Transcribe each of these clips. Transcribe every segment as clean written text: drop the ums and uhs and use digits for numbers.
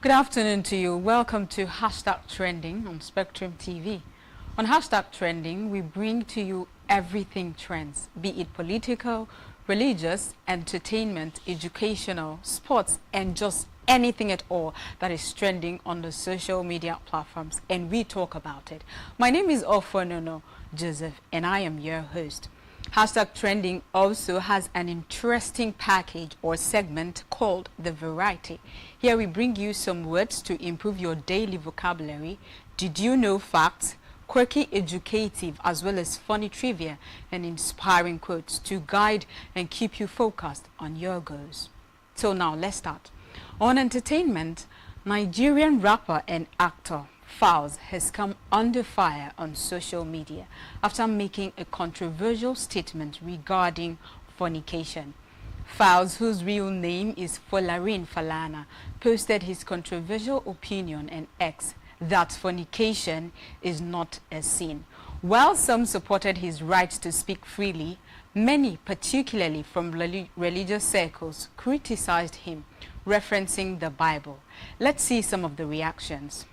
Good afternoon to you. Welcome to Hashtag Trending on Spectrum TV. On Hashtag Trending, we bring to you everything trends, be it political, religious, entertainment, educational, sports, and just anything at all that is trending on the social media platforms, and we talk about it. My name is Ofonono Joseph, and I am your host. Hashtag Trending also has an interesting package or segment called The Variety. Here we bring you some words to improve your daily vocabulary, did you know facts, quirky educative as well as funny trivia and inspiring quotes to guide and keep you focused on your goals. So now let's start. On entertainment, Nigerian rapper and actor Falz has come under fire on social media after making a controversial statement regarding fornication. Falz, whose real name is Falana, posted his controversial opinion on X that fornication is not a sin. While some supported his right to speak freely, many, particularly from religious circles, criticized him, referencing the Bible. Let's see some of the reactions.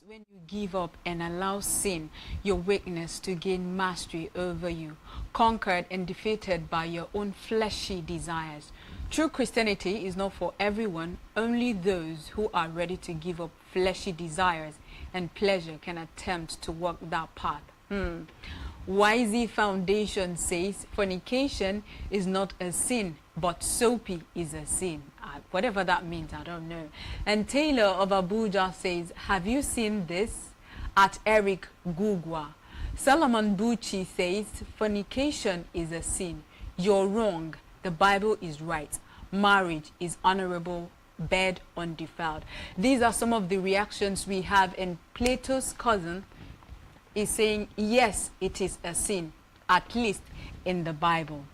When you give up and allow sin, your weakness, to gain mastery over you, conquered and defeated by your own fleshy desires. True Christianity is not for everyone. Only those who are ready to give up fleshy desires and pleasure can attempt to walk that path. YZ Foundation says fornication is not a sin, but soapy is a sin. Whatever that means, I don't know. And Taylor of Abuja says, have you seen this? At Eric Gugwa. Solomon Bucci says, fornication is a sin. You're wrong. The Bible is right. Marriage is honorable, bed undefiled. These are some of the reactions we have, and Plato's cousin is saying, yes, it is a sin, at least in the Bible.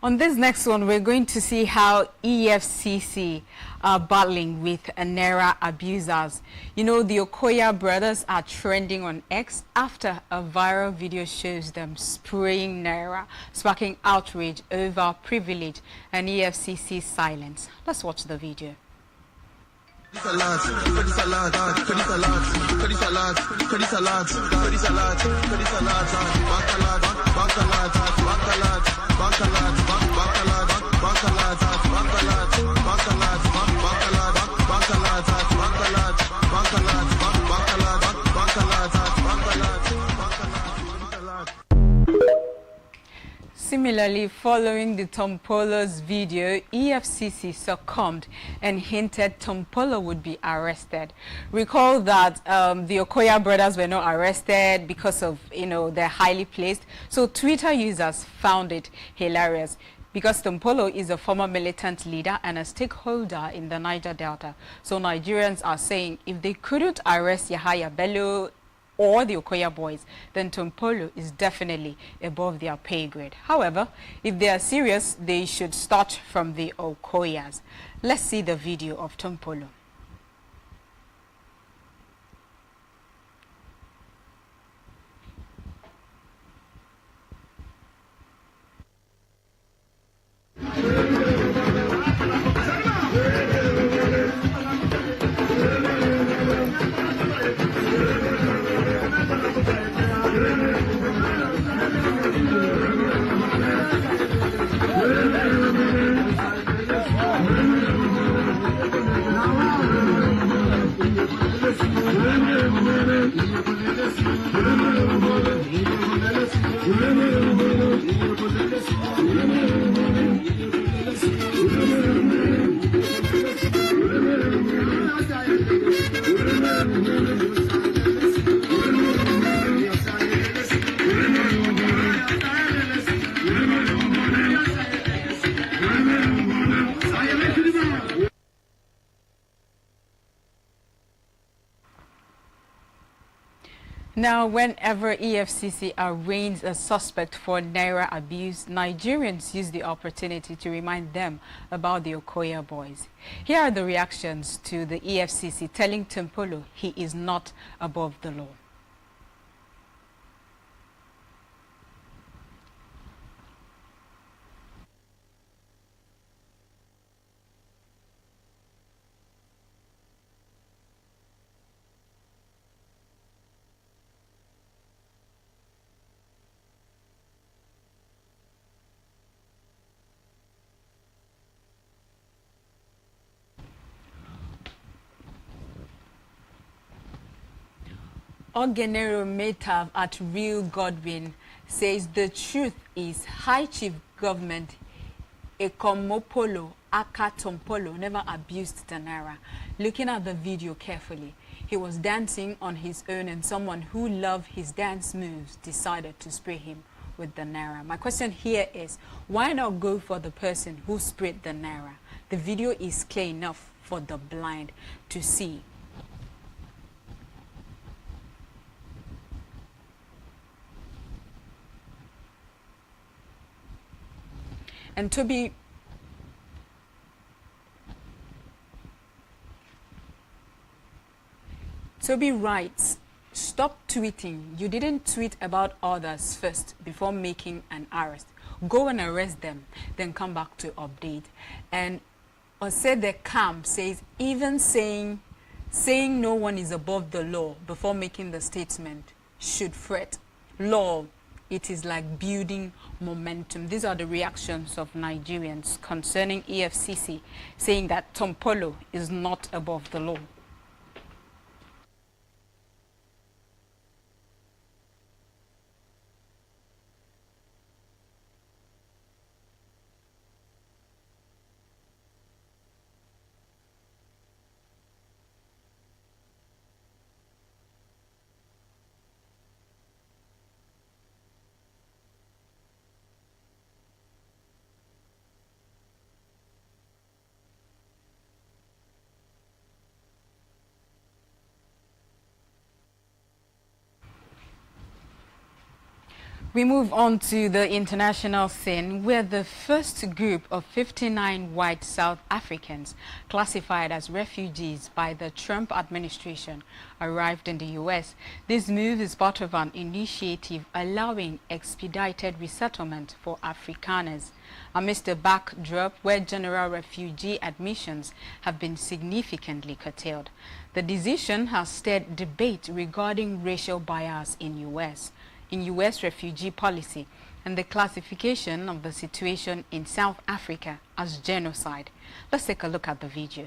On this next one, we're going to see how EFCC are battling with Naira abusers. You know, the Okoya brothers are trending on X after a viral video shows them spraying Naira, sparking outrage over privilege and EFCC silence. Let's watch the video. Similarly, following the Tompolo's video, EFCC succumbed and hinted Tompolo would be arrested. Recall that the Okoya brothers were not arrested because of, they're highly placed. So Twitter users found it hilarious because Tompolo is a former militant leader and a stakeholder in the Niger Delta. So Nigerians are saying if they couldn't arrest Yahaya Bello or the Okoya boys, then Tompolo is definitely above their pay grade. However, if they are serious, they should start from the Okoyas. Let's see the video of Tompolo. Now, whenever EFCC arraigns a suspect for Naira abuse, Nigerians use the opportunity to remind them about the Okoya boys. Here are the reactions to the EFCC telling Tompolo he is not above the law. Ogenero Metav at Real Godwin says the truth is High Chief Government Ekomopolo Aka Tompolo never abused the Naira. Looking at the video carefully, he was dancing on his own and someone who loved his dance moves decided to spray him with the Naira. My question here is, why not go for the person who sprayed the Naira? The video is clear enough for the blind to see. And Toby writes, stop tweeting. You didn't tweet about others first before making an arrest. Go and arrest them, then come back to update. And Osede Kam says, even saying no one is above the law before making the statement should fret. Law, it is like building momentum. These are the reactions of Nigerians concerning EFCC saying that Tompolo is not above the law. We move on to the international scene where the first group of 59 white South Africans classified as refugees by the Trump administration arrived in the U.S. This move is part of an initiative allowing expedited resettlement for Afrikaners amidst a backdrop where general refugee admissions have been significantly curtailed. The decision has stirred debate regarding racial bias in U.S. refugee policy and the classification of the situation in South Africa as genocide. Let's take a look at the video.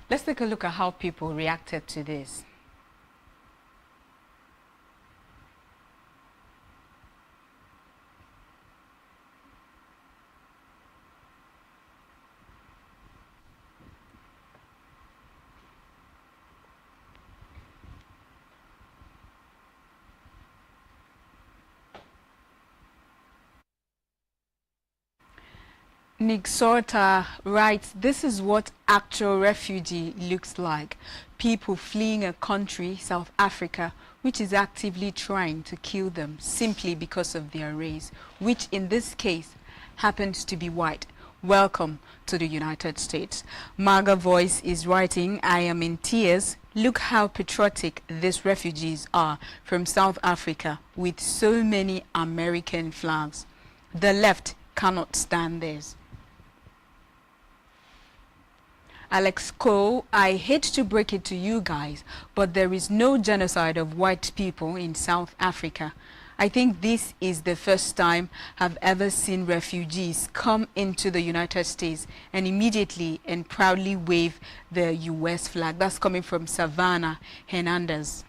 Let's take a look at how people reacted to this. Nick Sorta writes, this is what actual refugee looks like. People fleeing a country, South Africa, which is actively trying to kill them simply because of their race, which in this case happens to be white. Welcome to the United States. Maga Voice is writing, I am in tears. Look how patriotic these refugees are from South Africa with so many American flags. The left cannot stand this. Alex Cole, I hate to break it to you guys, but there is no genocide of white people in South Africa. I think this is the first time I've ever seen refugees come into the United States and immediately and proudly wave the US flag. That's coming from Savannah Hernandez.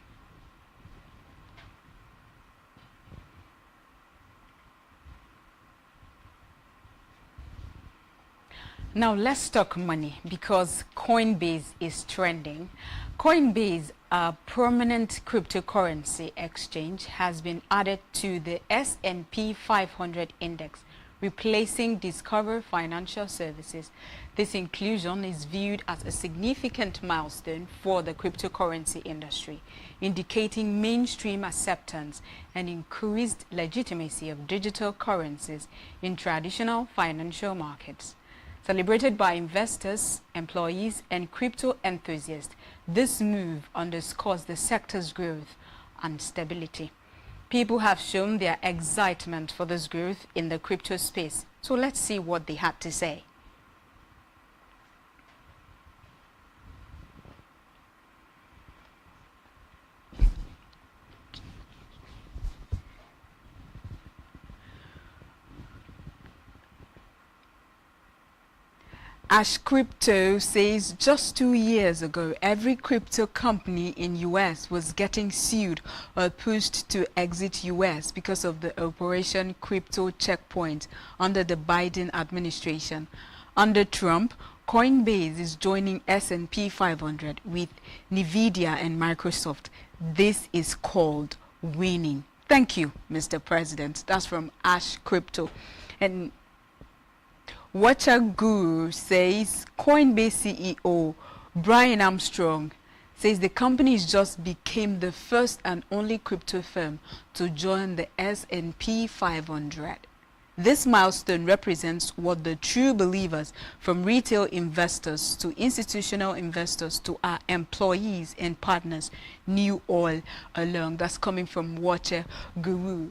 Now let's talk money because Coinbase is trending. Coinbase, a prominent cryptocurrency exchange, has been added to the S&P 500 index, replacing Discover Financial Services. This inclusion is viewed as a significant milestone for the cryptocurrency industry, indicating mainstream acceptance and increased legitimacy of digital currencies in traditional financial markets. Celebrated by investors, employees, and crypto enthusiasts, this move underscores the sector's growth and stability. People have shown their excitement for this growth in the crypto space. So let's see what they had to say. Ash Crypto says just 2 years ago, every crypto company in US was getting sued or pushed to exit US because of the Operation Crypto Checkpoint under the Biden administration. Under Trump, Coinbase is joining S&P 500 with Nvidia and Microsoft. This is called winning. Thank you, Mr. President. That's from Ash Crypto. And Watcher Guru says Coinbase CEO Brian Armstrong says the company just became the first and only crypto firm to join the S&P 500. This milestone represents what the true believers, from retail investors to institutional investors to our employees and partners, knew all along. That's coming from Watcher Guru.